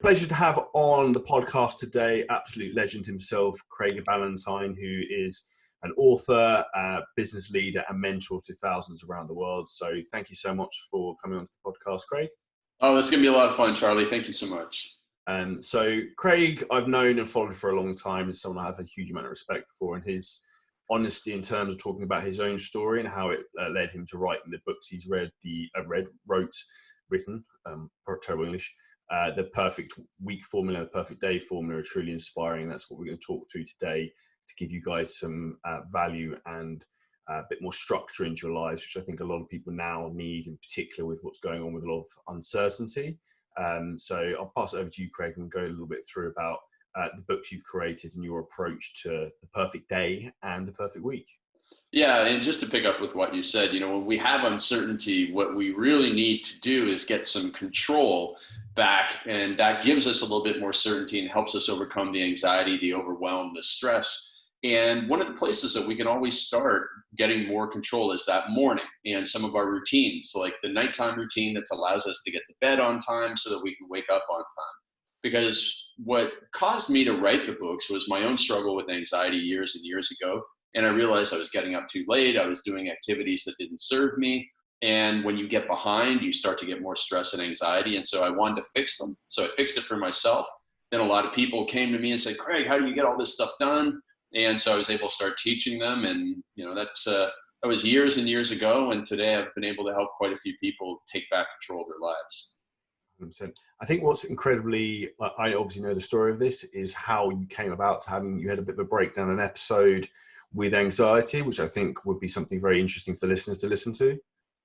Pleasure to have on the podcast today, absolute legend himself, Craig Ballantyne, who is an author, business leader, and mentor to thousands around the world. So thank you so much for coming on to the podcast, Craig. Oh, this is going to be a lot of fun, Charlie. Thank you so much. So Craig, I've known and followed for a long time, and someone I have a huge amount of respect for, and his honesty in terms of talking about his own story and how it led him to writing the books he's written, terrible English. The perfect week formula, the perfect day formula are truly inspiring. That's what we're going to talk through today to give you guys some value and a bit more structure into your lives, which I think a lot of people now need, in particular with what's going on with a lot of uncertainty. So I'll pass it over to you, Craig, and go a little bit through about the books you've created and your approach to the perfect day and the perfect week. Yeah, and just to pick up with what you said, when we have uncertainty, what we really need to do is get some control back, and that gives us a little bit more certainty and helps us overcome the anxiety, the overwhelm, the stress. And one of the places that we can always start getting more control is that morning and some of our routines, like the nighttime routine that allows us to get to bed on time so that we can wake up on time. Because what caused me to write the books was my own struggle with anxiety years and years ago. And I realized I was getting up too late. I was doing activities that didn't serve me. And when you get behind, you start to get more stress and anxiety. And so I wanted to fix them. So I fixed it for myself. Then a lot of people came to me and said, Craig, how do you get all this stuff done? And so I was able to start teaching them. And, that was years and years ago. And today I've been able to help quite a few people take back control of their lives. 100%. I think what's incredibly, I obviously know the story of this, is how you came about to you had a bit of a breakdown, an episode with anxiety, which I think would be something very interesting for listeners to listen to.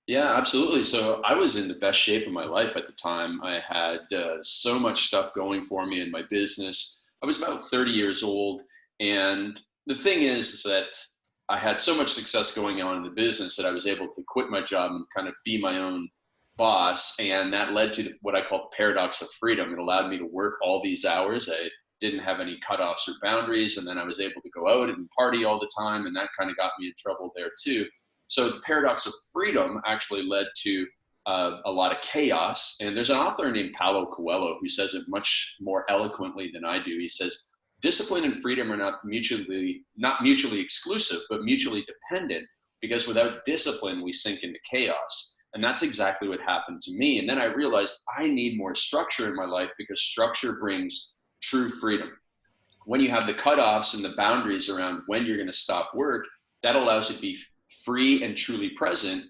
Yeah, absolutely. So I was in the best shape of my life at the time. I had so much stuff going for me in my business. I was about 30 years old. And the thing is that I had so much success going on in the business that I was able to quit my job and kind of be my own boss. And that led to what I call the paradox of freedom. It allowed me to work all these hours. I didn't have any cutoffs or boundaries. And then I was able to go out and party all the time. And that kind of got me in trouble there too. So the paradox of freedom actually led to a lot of chaos. And there's an author named Paulo Coelho who says it much more eloquently than I do. He says, discipline and freedom are not mutually exclusive, but mutually dependent, because without discipline, we sink into chaos. And that's exactly what happened to me. And then I realized I need more structure in my life, because structure brings true freedom. When you have the cutoffs and the boundaries around when you're going to stop work, that allows you to be free and truly present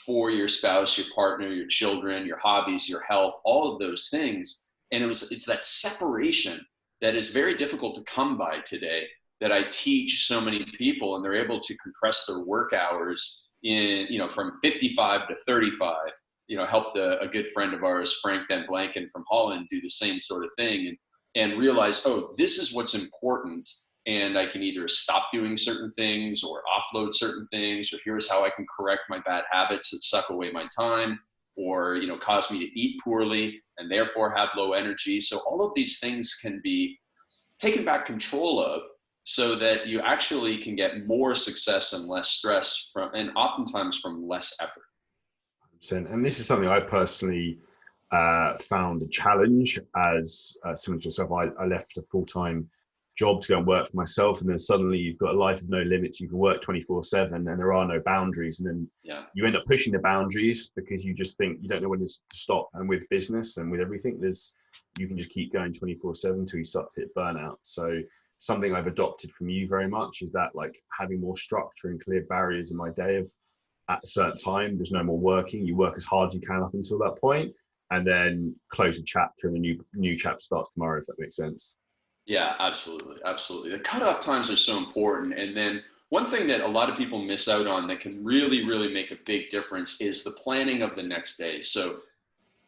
for your spouse, your partner, your children, your hobbies, your health, all of those things. And it's that separation that is very difficult to come by today that I teach so many people, and they're able to compress their work hours from 55 to 35. Helped a good friend of ours, Frank Den Blanken from Holland, do the same sort of thing and realize, oh, this is what's important. And I can either stop doing certain things or offload certain things, or here's how I can correct my bad habits that suck away my time, or, cause me to eat poorly and therefore have low energy. So all of these things can be taken back control of, so that you actually can get more success and less stress and oftentimes from less effort. And this is something I personally found a challenge as similar to yourself. I left a full-time job to go and work for myself, and then suddenly you've got a life of no limits. You can work 24/7 and there are no boundaries, and then you end up pushing the boundaries because you just think you don't know when to stop. And with business and with everything, you can just keep going 24/7 until you start to hit burnout. So something I've adopted from you very much is that, like, having more structure and clear barriers in my day of, at a certain time, there's no more working. You work as hard as you can up until that point, and then close a chapter and a new chapter starts tomorrow, if that makes sense. Yeah, absolutely. Absolutely. The cutoff times are so important. And then one thing that a lot of people miss out on that can really, really make a big difference is the planning of the next day. So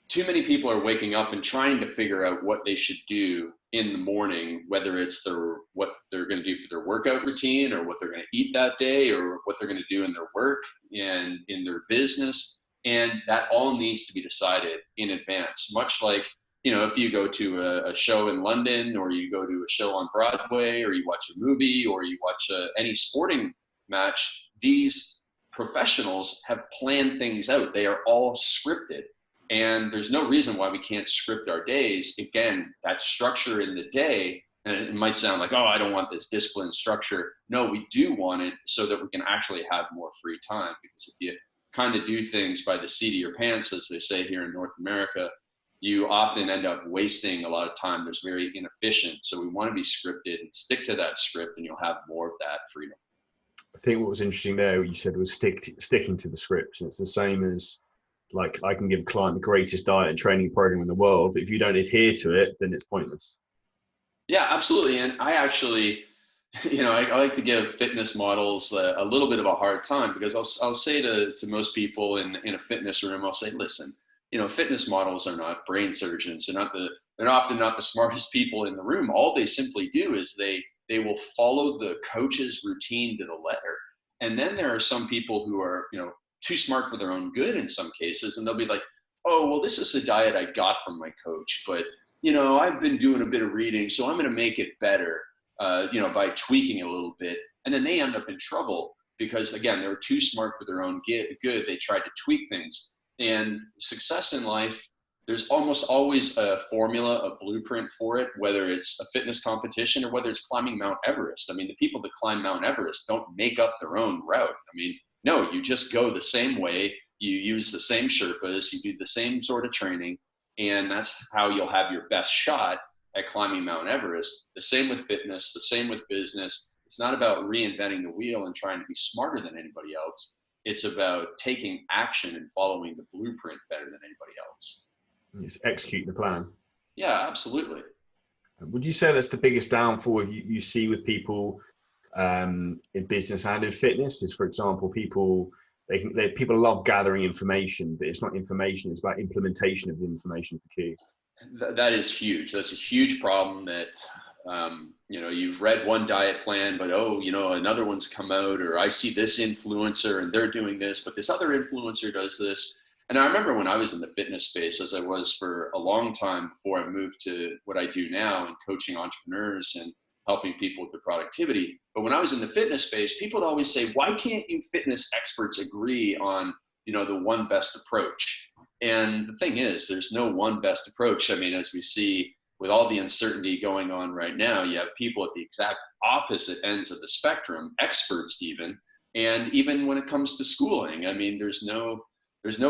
too many people are waking up and trying to figure out what they should do in the morning, whether it's what they're going to do for their workout routine, or what they're going to eat that day, or what they're going to do in their work and in their business. And that all needs to be decided in advance, much like, if you go to a show in London, or you go to a show on Broadway, or you watch a movie, or you watch any sporting match, these professionals have planned things out. They are all scripted. And there's no reason why we can't script our days. Again, that structure in the day, and it might sound like, oh, I don't want this discipline structure. No, we do want it so that we can actually have more free time. Because if you kind of do things by the seat of your pants, as they say here in North America, you often end up wasting a lot of time that's very inefficient. So we want to be scripted and stick to that script, and you'll have more of that freedom. I think what was interesting there, what you said, was sticking to the script. And it's the same as, like, I can give a client the greatest diet and training program in the world, but if you don't adhere to it, then it's pointless. Yeah, absolutely. And I actually, I like to give fitness models a little bit of a hard time, because I'll say to most people in a fitness room, I'll say, listen, fitness models are not brain surgeons. They're often not the smartest people in the room. All they simply do is they will follow the coach's routine to the letter. And then there are some people who are, too smart for their own good in some cases. And they'll be like, oh, well, this is the diet I got from my coach, but I've been doing a bit of reading, so I'm going to make it better, by tweaking it a little bit. And then they end up in trouble because, again, they were too smart for their own good. They tried to tweak things. And success in life, there's almost always a formula, a blueprint for it, whether it's a fitness competition or whether it's climbing Mount Everest. I mean, the people that climb Mount Everest don't make up their own route. I mean, no, you just go the same way. You use the same Sherpas, you do the same sort of training, and that's how you'll have your best shot at climbing Mount Everest. The same with fitness, the same with business. It's not about reinventing the wheel and trying to be smarter than anybody else. It's about taking action and following the blueprint better than anybody else. Just execute the plan. Yeah, absolutely. Would you say that's the biggest downfall you see with people in business and in fitness? Is, for example, people love gathering information, but it's not information. It's about implementation of the information is the key. That is huge. That's a huge problem that, you've read one diet plan, but, another one's come out, or I see this influencer and they're doing this, but this other influencer does this. And I remember when I was in the fitness space, as I was for a long time before I moved to what I do now and coaching entrepreneurs and helping people with their productivity. But when I was in the fitness space, people would always say, why can't you fitness experts agree on, the one best approach? And the thing is, there's no one best approach. I mean, as we see with all the uncertainty going on right now, you have people at the exact opposite ends of the spectrum, experts even. And even when it comes to schooling, I mean, there's no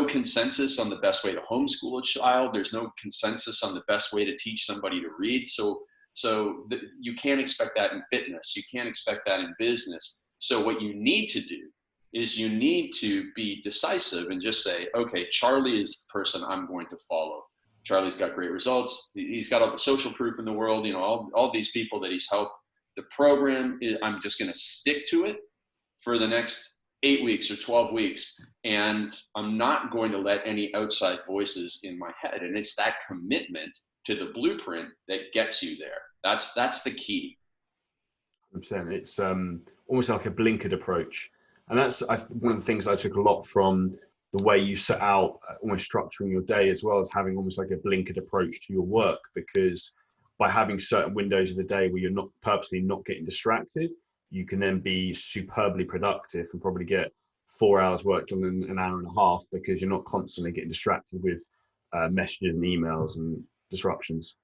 consensus on the best way to homeschool a child. There's no consensus on the best way to teach somebody to read. So you can't expect that in fitness. You can't expect that in business. So what you need to do is you need to be decisive and just say, okay, Charlie is the person I'm going to follow. Charlie's got great results. He's got all the social proof in the world, all these people that he's helped. The program, I'm just going to stick to it for the next 8 weeks or 12 weeks. And I'm not going to let any outside voices in my head. And it's that commitment to the blueprint that gets you there. That's the key. I'm saying it's almost like a blinkered approach. And that's one of the things I took a lot from the way you set out almost structuring your day, as well as having almost like a blinkered approach to your work, because by having certain windows of the day where you're not purposely not getting distracted, you can then be superbly productive and probably get 4 hours worked on in an hour and a half, because you're not constantly getting distracted with messages and emails and disruptions.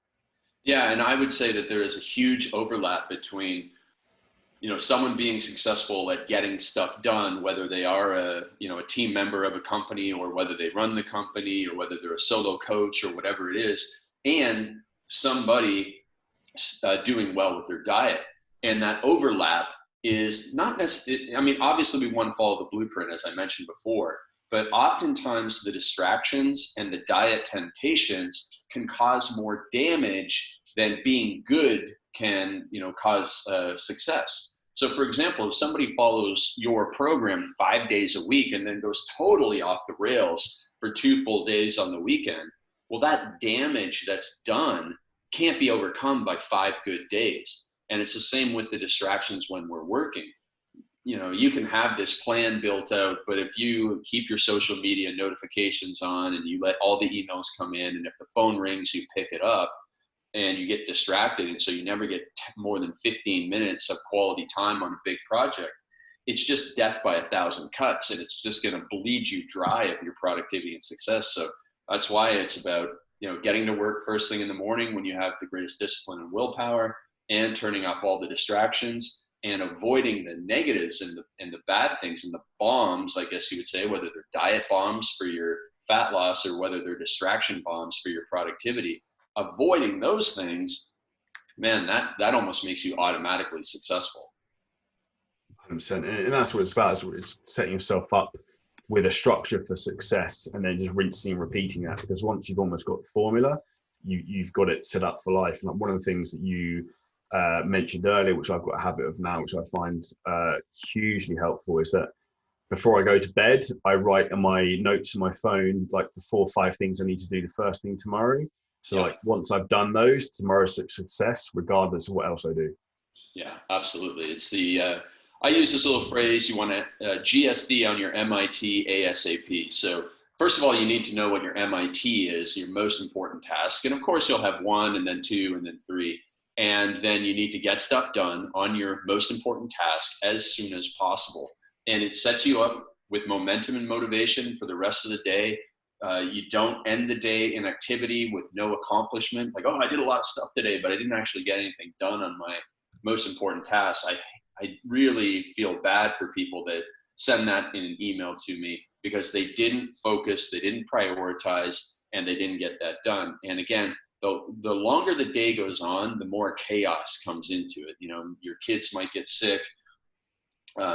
Yeah, and I would say that there is a huge overlap between someone being successful at getting stuff done, whether they are a team member of a company, or whether they run the company, or whether they're a solo coach, or whatever it is, and somebody doing well with their diet. And that overlap is not necessarily, I mean, obviously we want to follow the blueprint, as I mentioned before, but oftentimes the distractions and the diet temptations can cause more damage than being good can, cause success. So for example, if somebody follows your program 5 days a week and then goes totally off the rails for 2 full days on the weekend, well, that damage that's done can't be overcome by 5 good days. And it's the same with the distractions when we're working. You can have this plan built out, but if you keep your social media notifications on and you let all the emails come in, and if the phone rings, you pick it up, and you get distracted, and so you never get more than 15 minutes of quality time on a big project, it's just death by 1,000 cuts, and it's just going to bleed you dry of your productivity and success. So That's why it's about, getting to work first thing in the morning when you have the greatest discipline and willpower, and turning off all the distractions and avoiding the negatives and the bad things and the bombs, I guess you would say, whether they're diet bombs for your fat loss or whether they're distraction bombs for your productivity. Avoiding those things, man, that almost makes you automatically successful. 100%. And that's what it's about. It's setting yourself up with a structure for success and then just rinsing and repeating that. Because once you've almost got the formula, you've got it set up for life. And one of the things that you mentioned earlier, which I've got a habit of now, which I find hugely helpful, is that before I go to bed, I write in my notes on my phone, like the 4 or 5 things I need to do the first thing tomorrow. So Yeah. like once I've done those, tomorrow's a success, regardless of what else I do. Yeah, absolutely. It's I use this little phrase, you want to GSD on your MIT ASAP. So first of all, you need to know what your MIT is, your most important task. And of course, you'll have 1 and then 2 and then 3. And then you need to get stuff done on your most important task as soon as possible. And it sets you up with momentum and motivation for the rest of the day. You don't end the day in activity with no accomplishment. Like, oh, I did a lot of stuff today, but I didn't actually get anything done on my most important tasks. I really feel bad for people that send that in an email to me because they didn't focus, they didn't prioritize, and they didn't get that done. And again, the longer the day goes on, the more chaos comes into it. Your kids might get sick.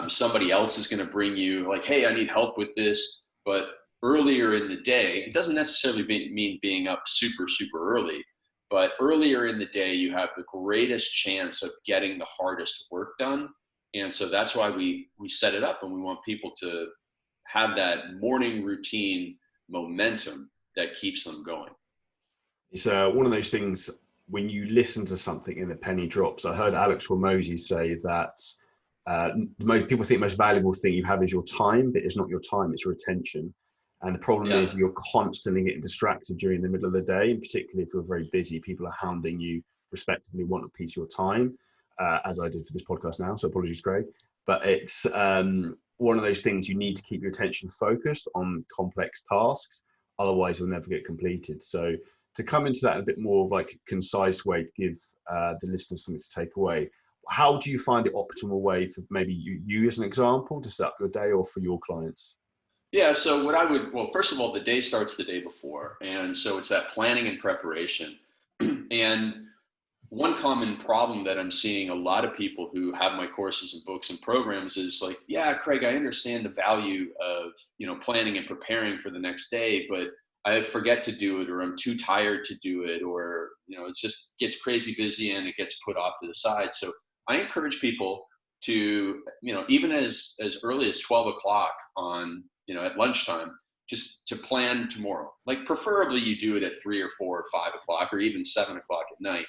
Somebody else is going to bring you like, hey, I need help with this. But earlier in the day, it doesn't necessarily mean being up super, super early. But earlier in the day, you have the greatest chance of getting the hardest work done. And so that's why we set it up, and we want people to have that morning routine momentum that keeps them going. It's one of those things when you listen to something and the penny drops. I heard Alex Ramosi say that most people think the most valuable thing you have is your time, but it's not your time, it's your attention. And the problem Yeah. is you're constantly getting distracted during the middle of the day, and particularly if you're very busy, people are hounding you respectively, want a piece of your time, as I did for this podcast now. So apologies, Craig. But it's one of those things you need to keep your attention focused on complex tasks. Otherwise, you'll never get completed. So to come into that in a bit more of like a concise way to give the listeners something to take away, how do you find the optimal way for maybe you as an example to set up your day or for your clients? Yeah, so well, first of all, the day starts the day before. And so it's that planning and preparation. And one common problem that I'm seeing a lot of people who have my courses and books and programs is like, yeah, Craig, I understand the value of, planning and preparing for the next day, but I forget to do it, or I'm too tired to do it, or, it just gets crazy busy and it gets put off to the side. So I encourage people to, even as early as 12 o'clock on, at lunchtime, just to plan tomorrow. Like preferably you do it at 3 or 4 or 5 o'clock or even 7 o'clock at night.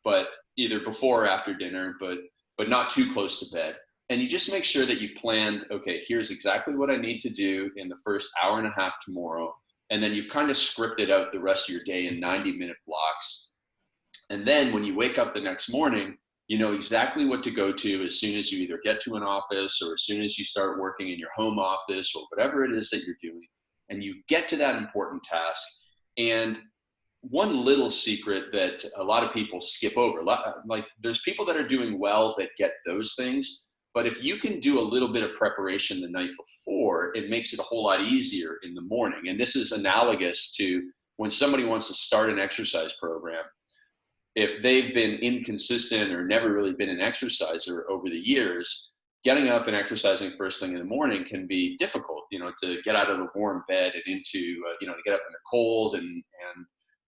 But either before or after dinner, but not too close to bed. And you just make sure that you planned, okay, here's exactly what I need to do in the first hour and a half tomorrow. And then you've kind of scripted out the rest of your day in 90-minute blocks. And then when you wake up the next morning, you know exactly what to go to as soon as you either get to an office or as soon as you start working in your home office or whatever it is that you're doing. And you get to that important task. And one little secret that a lot of people skip over, like there's people that are doing well that get those things, but if you can do a little bit of preparation the night before, it makes it a whole lot easier in the morning. And this is analogous to when somebody wants to start an exercise program. If they've been inconsistent or never really been an exerciser over the years, getting up and exercising first thing in the morning can be difficult, to get out of the warm bed and into, to get up in the cold and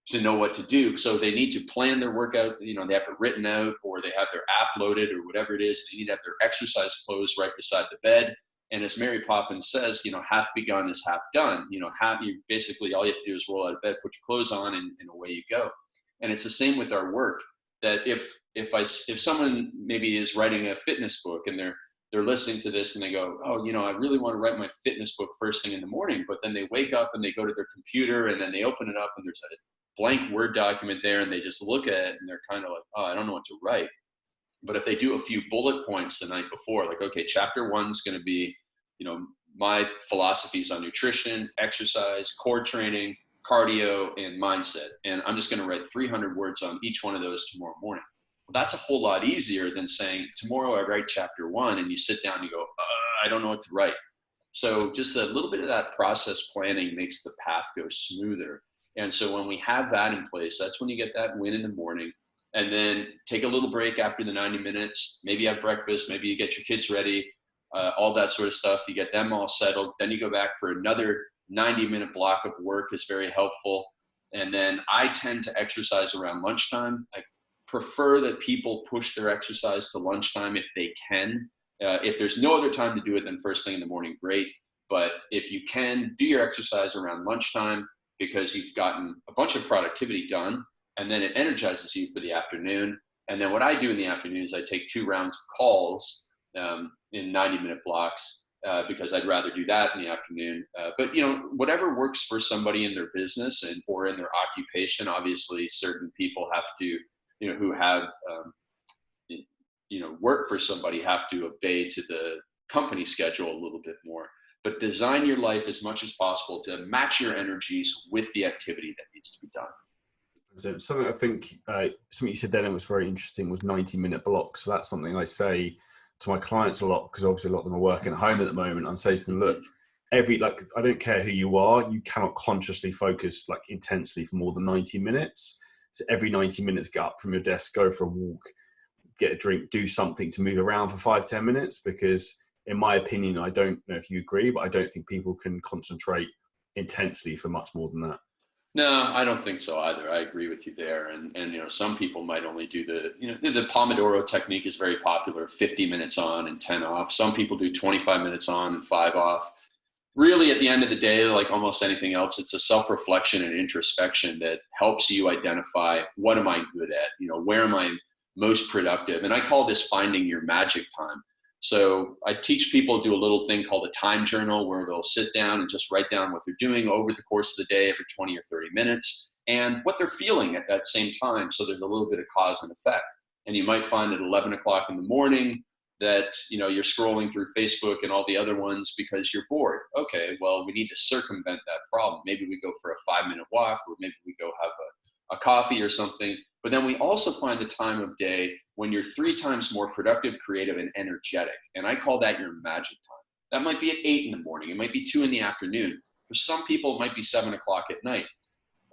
to know what to do. So they need to plan their workout, they have it written out or they have their app loaded or whatever it is. They need to have their exercise clothes right beside the bed. And as Mary Poppins says, half begun is half done. You basically all you have to do is roll out of bed, put your clothes on, and away you go. And it's the same with our work. That if someone maybe is writing a fitness book and they're listening to this and they go, oh, I really want to write my fitness book first thing in the morning, but then they wake up and they go to their computer and then they open it up and there's a blank Word document there and they just look at it and they're kind of like, oh, I don't know what to write. But if they do a few bullet points the night before, like, okay, chapter 1 is going to be, my philosophies on nutrition, exercise, core training, cardio, and mindset. And I'm just going to write 300 words on each one of those tomorrow morning. Well, that's a whole lot easier than saying, tomorrow I write chapter 1, and you sit down and you go, I don't know what to write. So just a little bit of that process planning makes the path go smoother. And so when we have that in place, that's when you get that win in the morning. And then take a little break after the 90 minutes, maybe have breakfast, maybe you get your kids ready, all that sort of stuff. You get them all settled. Then you go back for another 90-minute block of work is very helpful. And then I tend to exercise around lunchtime. I prefer that people push their exercise to lunchtime if they can. If there's no other time to do it than first thing in the morning, great. But if you can, do your exercise around lunchtime because you've gotten a bunch of productivity done, and then it energizes you for the afternoon. And then what I do in the afternoon is I take 2 rounds of calls in 90-minute blocks because I'd rather do that in the afternoon. But whatever works for somebody in their business and or in their occupation. Obviously, certain people have to, who have work for somebody have to obey to the company schedule a little bit more. But design your life as much as possible to match your energies with the activity that needs to be done. So something I think, something you said then that was very interesting was 90-minute blocks. So that's something I say to my clients a lot, because obviously a lot of them are working at home at the moment. I'm saying to them, look, I don't care who you are, you cannot consciously focus intensely for more than 90 minutes. So every 90 minutes, get up from your desk, go for a walk, get a drink, do something to move around for 5-10 minutes, because in my opinion, I don't know if you agree, but I don't think people can concentrate intensely for much more than that. No, I don't think so either. I agree with you there. And some people might only do the Pomodoro technique is very popular, 50 minutes on and 10 off. Some people do 25 minutes on and 5 off. Really, at the end of the day, like almost anything else, it's a self-reflection and introspection that helps you identify, what am I good at? Where am I most productive? And I call this finding your magic time. So I teach people to do a little thing called a time journal, where they'll sit down and just write down what they're doing over the course of the day, every 20 or 30 minutes, and what they're feeling at that same time. So there's a little bit of cause and effect. And you might find at 11 o'clock in the morning that you're scrolling through Facebook and all the other ones because you're bored. Okay, well, we need to circumvent that problem. Maybe we go for a 5-minute walk, or maybe we go have a coffee or something. But then we also find the time of day when you're 3 times more productive, creative, and energetic. And I call that your magic time. That might be at 8 in the morning. It might be 2 in the afternoon. For some people, it might be 7 o'clock at night.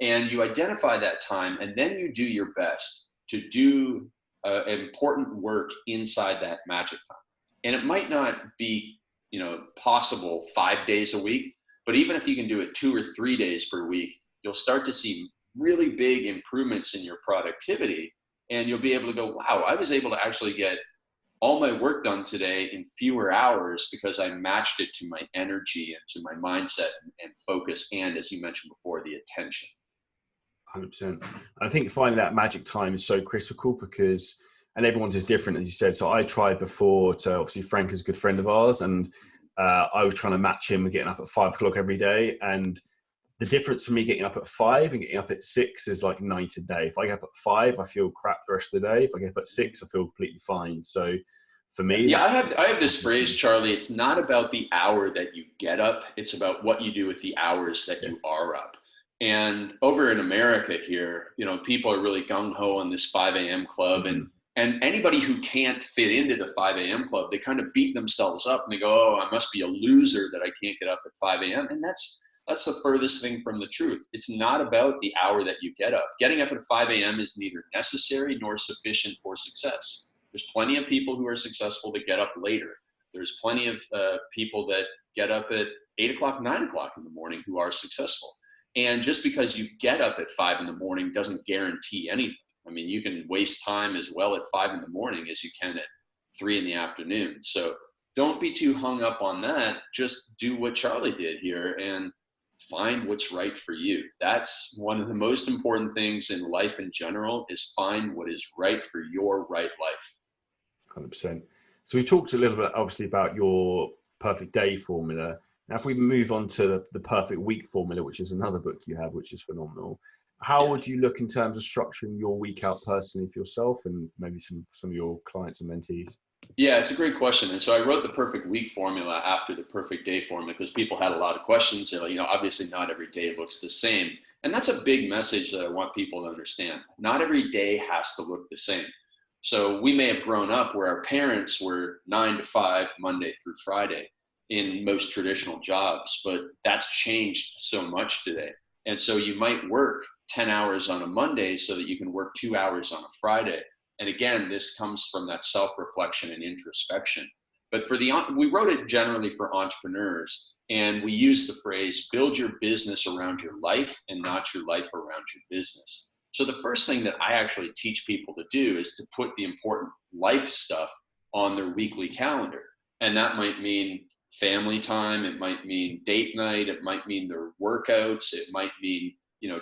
And you identify that time, and then you do your best to do important work inside that magic time. And it might not be, possible 5 days a week, but even if you can do it 2 or 3 days per week, you'll start to see really big improvements in your productivity. And you'll be able to go, wow, I was able to actually get all my work done today in fewer hours because I matched it to my energy and to my mindset and focus. And as you mentioned before, the attention. 100%. I think finding that magic time is so critical because, and everyone's is different, as you said. So I tried before to, obviously Frank is a good friend of ours, and I was trying to match him with getting up at 5 o'clock every day. And the difference for me getting up at 5 and getting up at 6 is like night and day. If I get up at 5, I feel crap the rest of the day. If I get up at 6, I feel completely fine. So for me, yeah, I have this phrase, Charlie. It's not about the hour that you get up. It's about what you do with the hours that you are up. And over in America here, people are really gung ho on this 5 a.m. club, and anybody who can't fit into the 5 a.m. club, they kind of beat themselves up and they go, "Oh, I must be a loser that I can't get up at 5 a.m." And that's the furthest thing from the truth. It's not about the hour that you get up. Getting up at 5 a.m. is neither necessary nor sufficient for success. There's plenty of people who are successful that get up later. There's plenty of people that get up at 8 o'clock, 9 o'clock in the morning who are successful. And just because you get up at 5 in the morning doesn't guarantee anything. I mean, you can waste time as well at 5 in the morning as you can at 3 in the afternoon. So don't be too hung up on that. Just do what Charlie did here and find what's right for you. That's one of the most important things in life in general, is find what is right for your right life. 100%. So we talked a little bit, obviously, about your perfect day formula. Now, if we move on to the perfect week formula, which is another book you have, which is phenomenal, how would you look in terms of structuring your week out personally for yourself and maybe some of your clients and mentees? Yeah, it's a great question. And so I wrote the perfect week formula after the perfect day formula because people had a lot of questions. Obviously not every day looks the same. And that's a big message that I want people to understand. Not every day has to look the same. So we may have grown up where our parents were 9 to 5, Monday through Friday in most traditional jobs, but that's changed so much today. And so you might work 10 hours on a Monday so that you can work 2 hours on a Friday. And again, this comes from that self-reflection and introspection. But we wrote it generally for entrepreneurs, and we use the phrase, build your business around your life and not your life around your business. So the first thing that I actually teach people to do is to put the important life stuff on their weekly calendar. And that might mean family time, it might mean date night, it might mean their workouts, it might mean,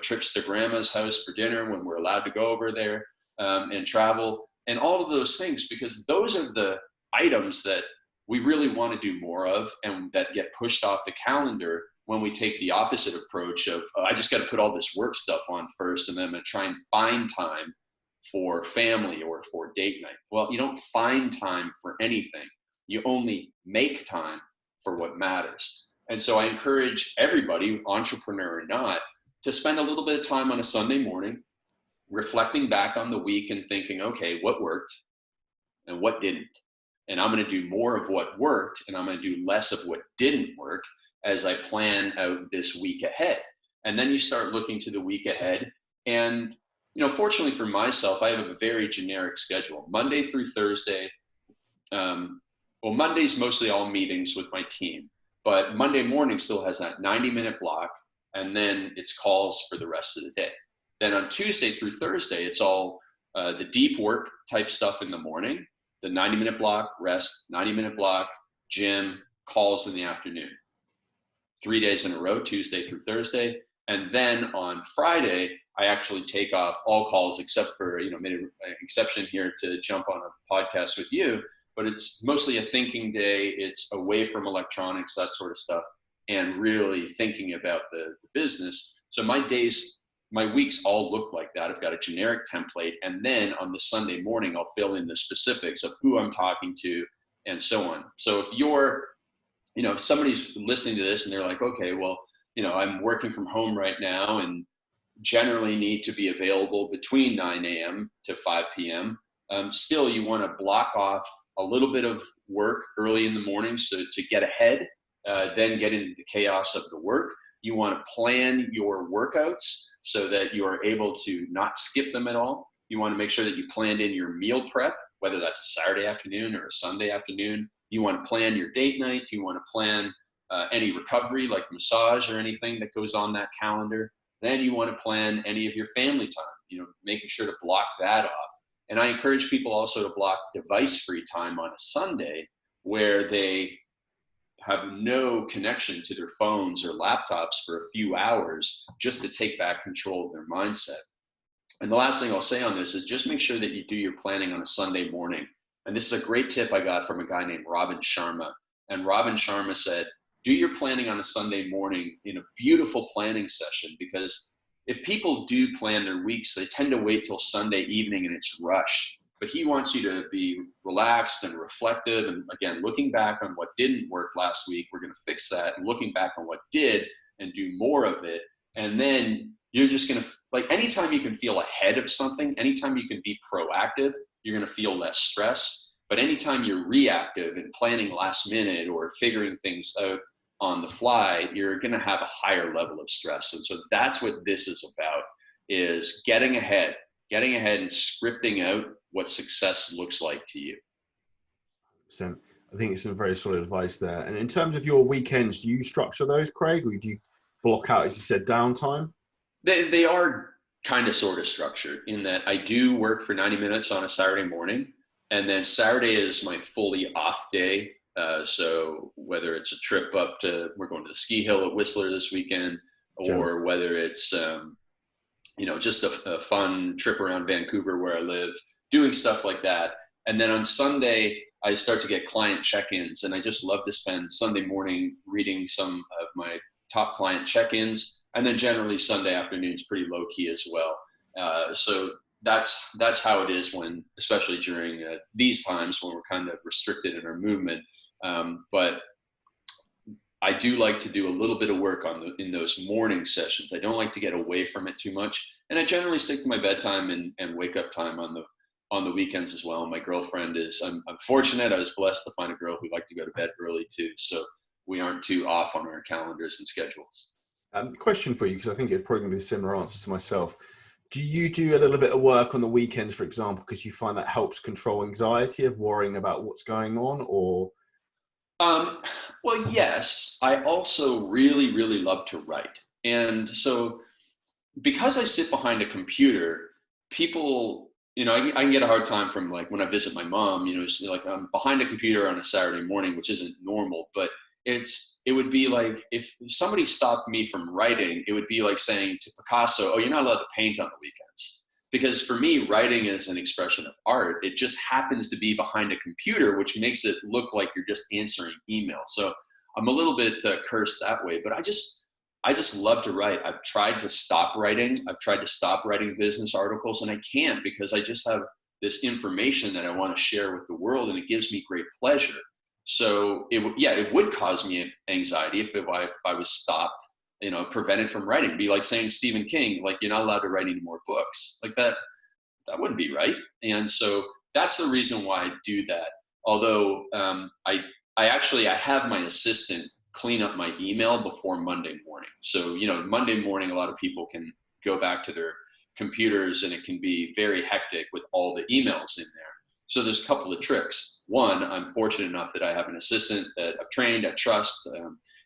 trips to grandma's house for dinner when we're allowed to go over there, and travel, and all of those things, because those are the items that we really want to do more of and that get pushed off the calendar when we take the opposite approach of, I just got to put all this work stuff on first, and then I'm going to try and find time for family or for date night. Well, you don't find time for anything. You only make time for what matters. And so I encourage everybody, entrepreneur or not, to spend a little bit of time on a Sunday morning, reflecting back on the week and thinking, okay, what worked and what didn't? And I'm going to do more of what worked, and I'm going to do less of what didn't work as I plan out this week ahead. And then you start looking to the week ahead. And, fortunately for myself, I have a very generic schedule. Monday through Thursday. Monday's mostly all meetings with my team, but Monday morning still has that 90-minute block, and then it's calls for the rest of the day. Then on Tuesday through Thursday, it's all the deep work type stuff in the morning, the 90-minute block, rest, 90-minute block, gym, calls in the afternoon. 3 days in a row, Tuesday through Thursday. And then on Friday, I actually take off all calls except for, made an exception here to jump on a podcast with you, but it's mostly a thinking day. It's away from electronics, that sort of stuff, and really thinking about the business. So my weeks all look like that. I've got a generic template, and then on the Sunday morning, I'll fill in the specifics of who I'm talking to and so on. So if you're, if somebody's listening to this and they're like, okay, well, I'm working from home right now and generally need to be available between 9 a.m. to 5 p.m. Still, you want to block off a little bit of work early in the morning so to get ahead, then get into the chaos of the work. You want to plan your workouts so that you are able to not skip them at all. You want to make sure that you planned in your meal prep, whether that's a Saturday afternoon or a Sunday afternoon. You want to plan your date night. You want to plan any recovery like massage or anything that goes on that calendar. Then you want to plan any of your family time, making sure to block that off. And I encourage people also to block device-free time on a Sunday where they have no connection to their phones or laptops for a few hours just to take back control of their mindset. And the last thing I'll say on this is just make sure that you do your planning on a Sunday morning. And this is a great tip I got from a guy named Robin Sharma. And Robin Sharma said, do your planning on a Sunday morning in a beautiful planning session, because if people do plan their weeks, they tend to wait till Sunday evening and it's rushed. But he wants you to be relaxed and reflective. And again, looking back on what didn't work last week, we're going to fix that. And looking back on what did and do more of it. And then you're just going to, like, anytime you can feel ahead of something, anytime you can be proactive, you're going to feel less stress. But anytime you're reactive and planning last minute or figuring things out on the fly, you're going to have a higher level of stress. And so that's what this is about, is getting ahead and scripting out what success looks like to you. So I think it's some very solid advice there. And in terms of your weekends, do you structure those, Craig, or do you block out, as you said, downtime? They are kind of sort of structured in that I do work for 90 minutes on a Saturday morning, and then Saturday is my fully off day. So whether it's a trip up to, we're going to the ski hill at Whistler this weekend, or whether it's, just a fun trip around Vancouver where I live, doing stuff like that. And then on Sunday, I start to get client check-ins, and I just love to spend Sunday morning reading some of my top client check-ins. And then generally Sunday afternoon's pretty low key as well. So that's how it is when, especially during these times when we're kind of restricted in our movement. But I do like to do a little bit of work in those morning sessions. I don't like to get away from it too much, and I generally stick to my bedtime and wake up time on the weekends as well. My girlfriend is, I'm fortunate. I was blessed to find a girl who liked to go to bed early too, so we aren't too off on our calendars and schedules. Question for you, because I think it'd probably be a similar answer to myself. Do you do a little bit of work on the weekends, for example, because you find that helps control anxiety of worrying about what's going on, or? Um, well, yes. I also really, really love to write. And so because I sit behind a computer, people, I can get a hard time from like when I visit my mom, she's like I'm behind a computer on a Saturday morning, which isn't normal, but it would be like if somebody stopped me from writing, it would be like saying to Picasso, "Oh, you're not allowed to paint on the weekends." Because for me, writing is an expression of art. It just happens to be behind a computer, which makes it look like you're just answering email. So I'm a little bit cursed that way, but I just love to write. I've tried to stop writing. I've tried to stop writing business articles, and I can't because I just have this information that I want to share with the world, and it gives me great pleasure. So it would cause me anxiety if I was stopped, prevented from writing. It'd be like saying Stephen King, like you're not allowed to write any more books. Like that wouldn't be right. And so that's the reason why I do that. Although I have my assistant clean up my email before Monday morning. So, Monday morning, a lot of people can go back to their computers and it can be very hectic with all the emails in there. So there's a couple of tricks. One, I'm fortunate enough that I have an assistant that I've trained, I trust,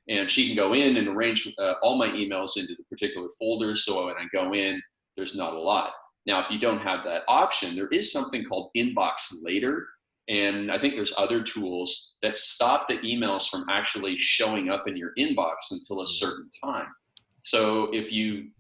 and she can go in and arrange all my emails into the particular folders. So when I go in, there's not a lot. Now, if you don't have that option, there is something called Inbox Later. And I think there's other tools that stop the emails from actually showing up in your inbox until a certain time. So if you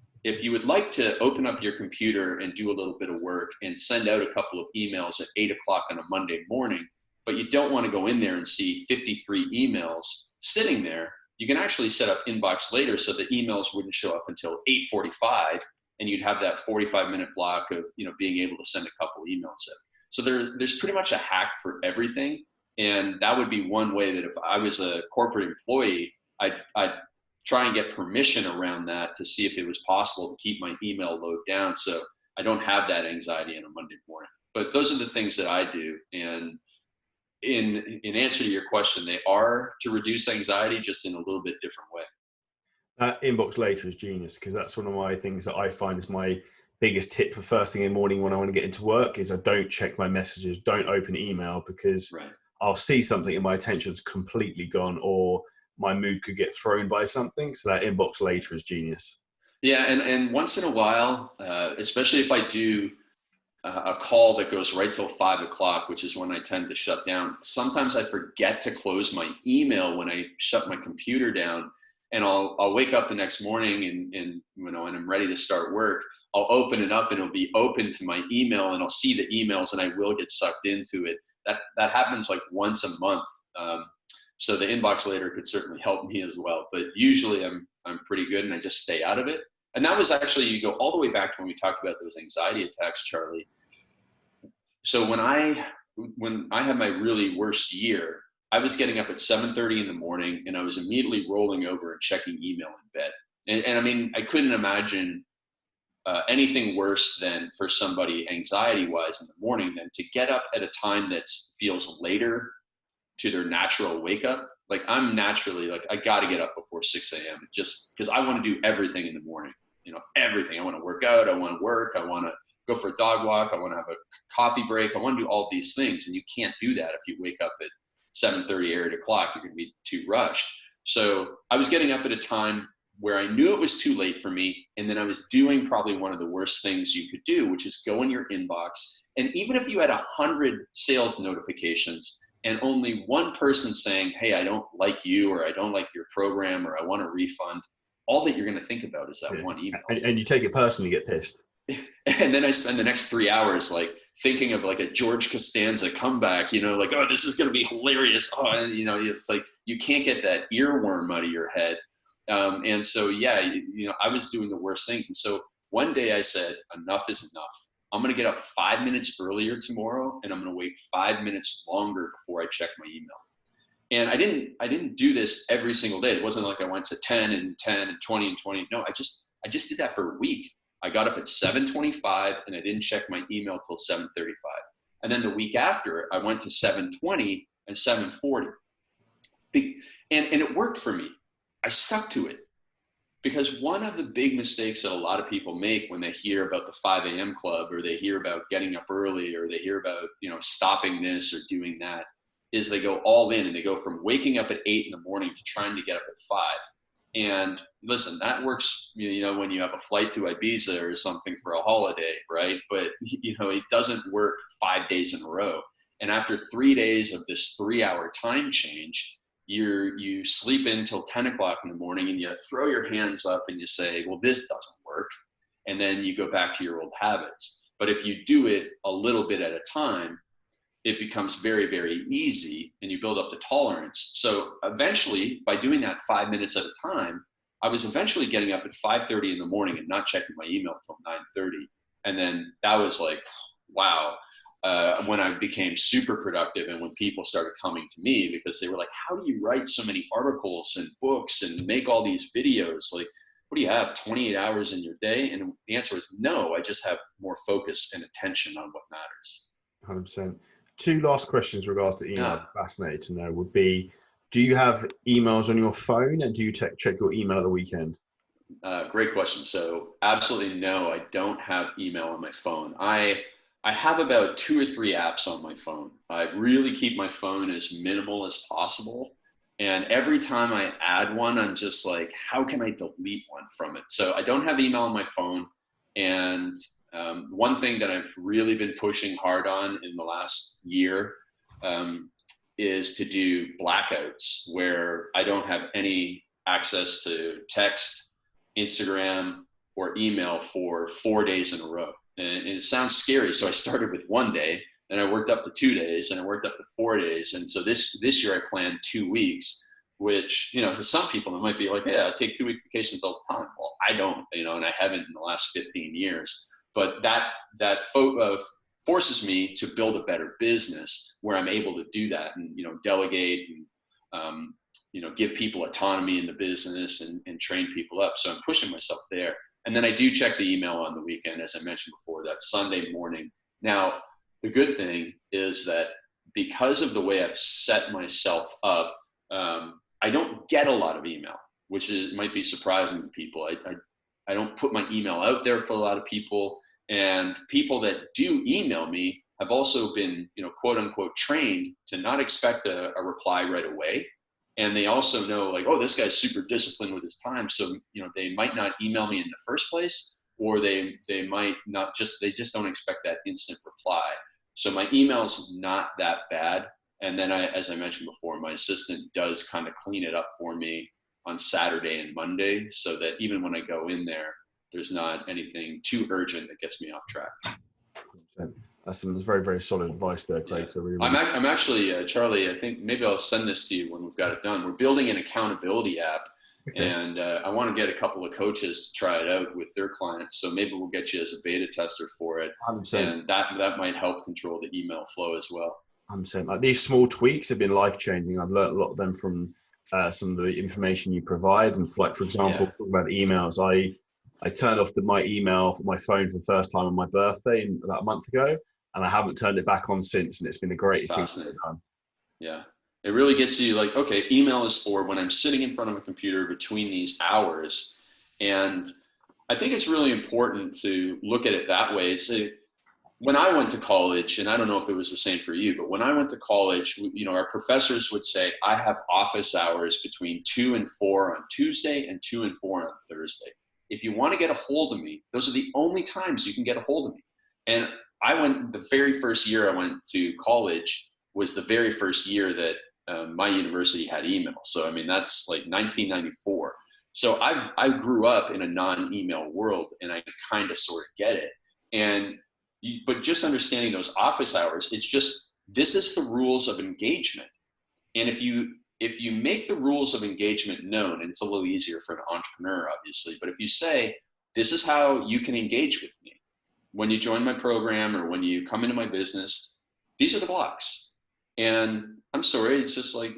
would like to open up your computer and do a little bit of work and send out a couple of emails at 8 o'clock on a Monday morning, but you don't want to go in there and see 53 emails sitting there, you can actually set up Inbox Later so the emails wouldn't show up until 8:45, and you'd have that 45-minute block of being able to send a couple emails out. So there's pretty much a hack for everything. And that would be one way that if I was a corporate employee, I'd try and get permission around that to see if it was possible to keep my email load down so I don't have that anxiety on a Monday morning. But those are the things that I do. And in answer to your question, they are to reduce anxiety, just in a little bit different way. That Inbox Later is genius, because that's one of my things that I find is my biggest tip for first thing in the morning when I want to get into work is I don't check my messages, don't open email, because Right. I'll see something and my attention's completely gone, or my mood could get thrown by something. So that Inbox Later is genius. Yeah, and once in a while, especially if I do a call that goes right till 5 o'clock, which is when I tend to shut down. Sometimes I forget to close my email when I shut my computer down, and I'll wake up the next morning and when I'm ready to start work, I'll open it up and it'll be open to my email, and I'll see the emails and I will get sucked into it. That happens like once a month. So the Inbox Later could certainly help me as well. But usually I'm pretty good and I just stay out of it. And that was actually, you go all the way back to when we talked about those anxiety attacks, Charlie. So when I had my really worst year, I was getting up at 7:30 in the morning and I was immediately rolling over and checking email in bed. And I mean, I couldn't imagine anything worse than for somebody anxiety wise in the morning than to get up at a time that feels later to their natural wake up. Like I'm naturally like, I got to get up before 6 a.m. just because I want to do everything in the morning, everything. I want to work out. I want to work. I want to go for a dog walk. I want to have a coffee break. I want to do all these things. And you can't do that if you wake up at 7:30 or 8 o'clock. You're going to be too rushed. So I was getting up at a time where I knew it was too late for me. And then I was doing probably one of the worst things you could do, which is go in your inbox. And even if you had 100 sales notifications and only one person saying, hey, I don't like you, or I don't like your program, or I want a refund, all that you're going to think about is that one email. And you take it personally, get pissed. And then I spend the next 3 hours like thinking of like a George Costanza comeback, like, oh, this is going to be hilarious. Oh, and it's like you can't get that earworm out of your head. And so, yeah, I was doing the worst things. And so one day I said, enough is enough. I'm going to get up 5 minutes earlier tomorrow, and I'm going to wait 5 minutes longer before I check my email. And I didn't do this every single day. It wasn't like I went to 10 and 10 and 20 and 20. No, I just did that for a week. I got up at 7:25 and I didn't check my email till 7:35. And then the week after, I went to 7:20 and 7:40. And it worked for me. I stuck to it. Because one of the big mistakes that a lot of people make when they hear about the 5 a.m. club, or they hear about getting up early, or they hear about, stopping this or doing that, is they go all in and they go from waking up at 8 in the morning to trying to get up at 5. And listen, that works, when you have a flight to Ibiza or something for a holiday, right? But, it doesn't work 5 days in a row. And after 3 days of this 3-hour time change, you sleep in till 10 o'clock in the morning and you throw your hands up and you say, well, this doesn't work. And then you go back to your old habits. But if you do it a little bit at a time, it becomes very, very easy and you build up the tolerance. So eventually, by doing that 5 minutes at a time, I was eventually getting up at 5:30 in the morning and not checking my email until 9:30. And then that was like, wow. When I became super productive and when people started coming to me because they were like, how do you write so many articles and books and make all these videos? Like, what do you have, 28 hours in your day? And the answer is no, I just have more focus and attention on what matters. 100%. Two last questions in regards to email. Yeah. Fascinated to know would be, do you have emails on your phone and do you check your email at the weekend? Great question. So absolutely no, I don't have email on my phone. I have about 2 or 3 apps on my phone. I really keep my phone as minimal as possible. And every time I add one, I'm just like, how can I delete one from it? So I don't have email on my phone. And one thing that I've really been pushing hard on in the last year is to do blackouts where I don't have any access to text, Instagram, or email for 4 days in a row. And it sounds scary. So I started with 1 day, then I worked up to 2 days, and I worked up to 4 days. And so this year I planned 2 weeks, which, to some people it might be like, yeah, I take 2-week vacations all the time. Well, I don't, and I haven't in the last 15 years. But that forces me to build a better business where I'm able to do that and, delegate and, give people autonomy in the business and train people up. So I'm pushing myself there. And then I do check the email on the weekend, as I mentioned before, that Sunday morning. Now, the good thing is that because of the way I've set myself up, I don't get a lot of email, which might be surprising to people. I don't put my email out there for a lot of people. And people that do email me have also been, quote unquote, trained to not expect a reply right away. And they also know like, oh, this guy's super disciplined with his time. So, they might not email me in the first place, or they might not they just don't expect that instant reply. So my email's not that bad. And then as I mentioned before, my assistant does kind of clean it up for me on Saturday and Monday so that even when I go in there, there's not anything too urgent that gets me off track. That's some very, very solid advice there, Craig. Yeah. So really... I'm actually, Charlie, I think maybe I'll send this to you when we've got it done. We're building an accountability app. Okay. And I want to get a couple of coaches to try it out with their clients. So maybe we'll get you as a beta tester for it. 100%. And that might help control the email flow as well. 100%. Like these small tweaks have been life-changing. I've learned a lot of them from some of the information you provide. And for example, talking about emails, I turned off my email for my phone for the first time on my birthday about a month ago, and I haven't turned it back on since, and it's been the greatest thing I've done. Yeah. It really gets you like, okay, email is for when I'm sitting in front of a computer between these hours. And I think it's really important to look at it that way. When I went to college, and I don't know if it was the same for you, but when I went to college, our professors would say, I have office hours between 2 and 4 on Tuesday and 2 and 4 on Thursday. If you want to get a hold of me, those are the only times you can get a hold of me. And the very first year I went to college was the very first year that my university had email. So, I mean, that's like 1994. So I grew up in a non-email world, and I kind of sort of get it. But just understanding those office hours, this is the rules of engagement. And if you make the rules of engagement known, and it's a little easier for an entrepreneur, obviously, but if you say, this is how you can engage with me when you join my program or when you come into my business, these are the blocks. And I'm sorry, it's just like,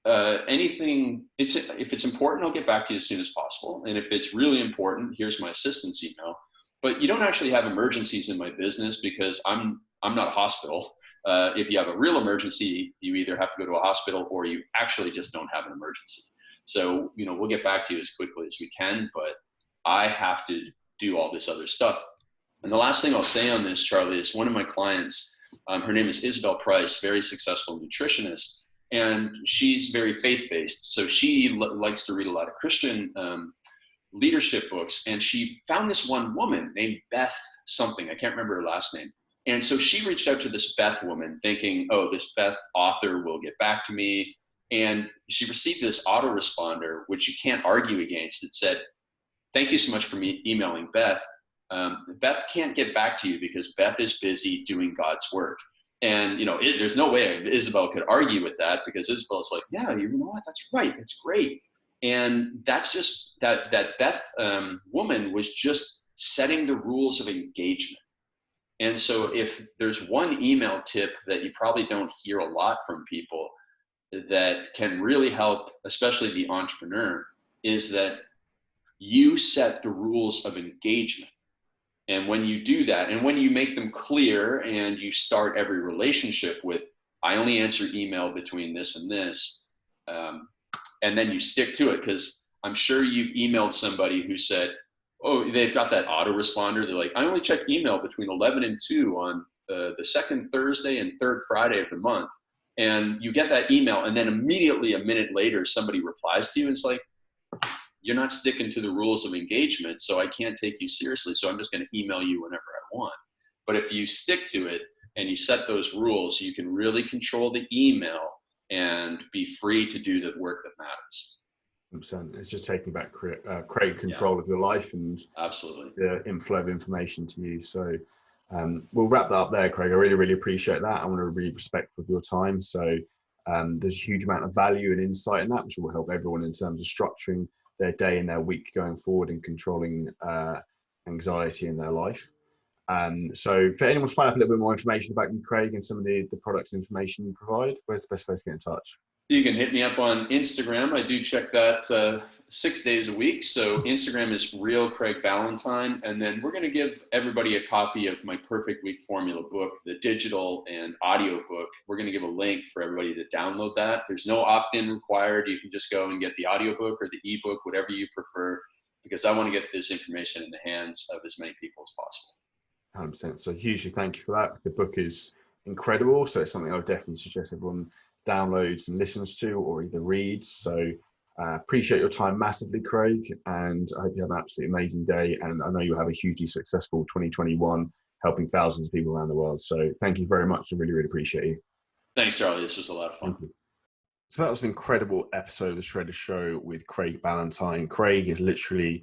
anything, if it's important, I'll get back to you as soon as possible. And if it's really important, here's my assistant's email. But you don't actually have emergencies in my business because I'm not a hospital. If you have a real emergency, you either have to go to a hospital or you actually just don't have an emergency. So, we'll get back to you as quickly as we can, but I have to do all this other stuff. And the last thing I'll say on this, Charlie, is one of my clients, her name is Isabel Price, very successful nutritionist, and she's very faith-based. So she likes to read a lot of Christian leadership books. And she found this one woman named Beth something. I can't remember her last name. And so she reached out to this Beth woman thinking, oh, this Beth author will get back to me. And she received this autoresponder, which you can't argue against. It said, thank you so much for emailing Beth. Beth can't get back to you because Beth is busy doing God's work. And, there's no way Isabel could argue with that, because Isabel's like, yeah, you know what? That's right. That's great. And that's just that Beth woman was just setting the rules of engagement. And so if there's one email tip that you probably don't hear a lot from people that can really help, especially the entrepreneur, is that you set the rules of engagement. And when you do that, and when you make them clear, and you start every relationship with, I only answer email between this and this, and then you stick to it, because I'm sure you've emailed somebody who said, oh, they've got that autoresponder. They're like, I only check email between 11 and 2 on the second Thursday and third Friday of the month. And you get that email, and then immediately a minute later, somebody replies to you, and it's like, you're not sticking to the rules of engagement, so I can't take you seriously. So I'm just going to email you whenever I want. But if you stick to it and you set those rules, you can really control the email and be free to do the work that matters. 100%. It's just taking back Craig control of your life and absolutely the inflow of information to you. So we'll wrap that up there, Craig. I really, really appreciate that. I want to be respectful of your time. So there's a huge amount of value and insight in that, which will help everyone in terms of structuring their day and their week going forward and controlling anxiety in their life. So for anyone to find out a little bit more information about you, Craig, and some of the products and information you provide, where's the best place to get in touch? You can hit me up on Instagram. I do check that 6 days a week. So Instagram is Real Craig Ballantyne. And then we're going to give everybody a copy of my Perfect Week Formula book, the digital and audio book. We're going to give a link for everybody to download that. There's no opt-in required. You can just go and get the audio book or the ebook, whatever you prefer, because I want to get this information in the hands of as many people as possible. 100%. So hugely thank you for that. The book is incredible. So it's something I would definitely suggest everyone downloads and listens to, or either reads. So appreciate your time massively, Craig, and I hope you have an absolutely amazing day, and I know you'll have a hugely successful 2021 helping thousands of people around the world. So thank you very much. I really, really appreciate you. Thanks, Charlie. This was a lot of fun. So that was an incredible episode of the Shredder Show with Craig Ballantyne. Craig is literally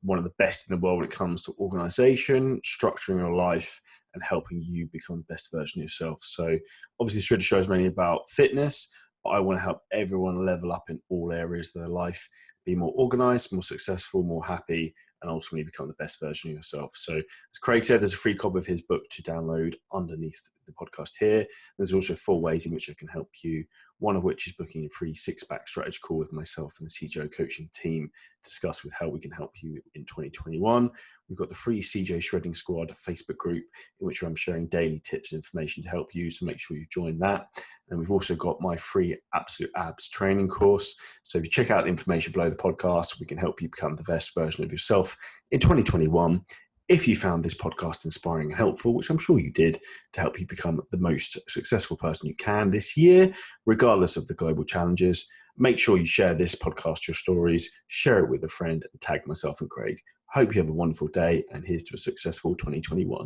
one of the best in the world when it comes to organization, structuring your life, and helping you become the best version of yourself. So obviously the Shredder Show is mainly about fitness, but I want to help everyone level up in all areas of their life, be more organized, more successful, more happy, and ultimately become the best version of yourself. So as Craig said, there's a free copy of his book to download underneath the podcast here. There's also 4 ways in which I can help you, one of which is booking a free 6-pack strategy call with myself and the CJO coaching team to discuss with how we can help you in 2021. We've got the free CJ Shredding Squad Facebook group in which I'm sharing daily tips and information to help you, so make sure you join that. And we've also got my free Absolute Abs training course. So if you check out the information below the podcast, we can help you become the best version of yourself in 2021. If you found this podcast inspiring and helpful, which I'm sure you did, to help you become the most successful person you can this year, regardless of the global challenges, make sure you share this podcast, your stories, share it with a friend, and tag myself and Craig. Hope you have a wonderful day, and here's to a successful 2021.